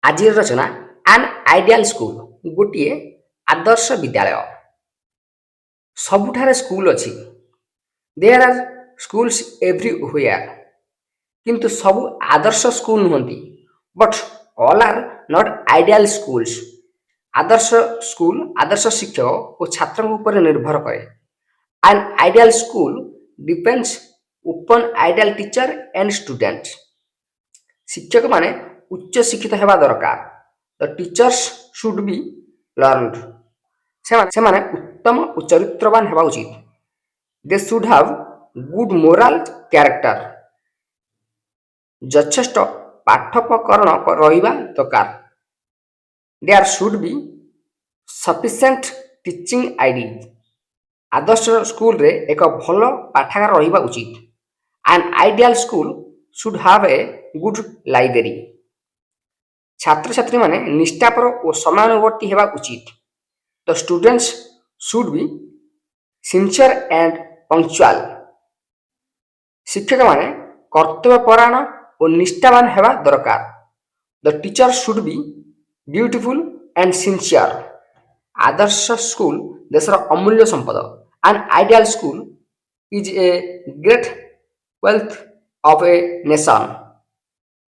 ଆଜିର ରଚନା ଆନ୍ ideal school ଗୋଟିଏ ଆଦର୍ଶ ବିଦ୍ୟାଳୟ। ସବୁଠାରେ ସ୍କୁଲ ଅଛି। There are schools everywhere. କିନ୍ତୁ ସବୁ ଆଦର୍ଶ ସ୍କୁଲ ନୁହନ୍ତି। But all are not ideal schools. ଆଦର୍ଶ ସ୍କୁଲ ଆଦର୍ଶ ଶିକ୍ଷକ ଓ ଛାତ୍ରଙ୍କ ଉପରେ ନିର୍ଭର କରେ। An ideal school depends upon ideal teacher and student. ଶିକ୍ଷକମାନେ ଉଚ୍ଚ ଶିକ୍ଷିତ ହେବା ଦରକାର। The teachers should be learned. ସେମାନେ ଉତ୍ତମ ଓ ଚରିତ୍ରବାନ ହେବା ଉଚିତ। They should have good moral character. ଯଥେଷ୍ଟ ପାଠୋପକରଣ ରହିବା ଦରକାର। There should be sufficient teaching aid. ଆଦର୍ଶ ସ୍କୁଲରେ ଏକ ଭଲ ପାଠାଗାର ରହିବା ଉଚିତ। An ideal school should have a good library. ଛାତ୍ରଛାତ୍ରୀମାନେ ନିଷ୍ଠାପର ଓ ସମୟାନୁବର୍ତ୍ତୀ ହେବା ଉଚିତ। The students should be sincere and punctual. ଶିକ୍ଷକମାନେ କର୍ତ୍ତବ୍ୟପରାୟଣ ଓ ନିଷ୍ଠାବାନ ହେବା ଦରକାର। The teacher should be dutiful and sincere. ଆଦର୍ଶ ସ୍କୁଲ ଦେଶର ଅମୂଲ୍ୟ ସମ୍ପଦ। An ideal school is a great wealth of a nation.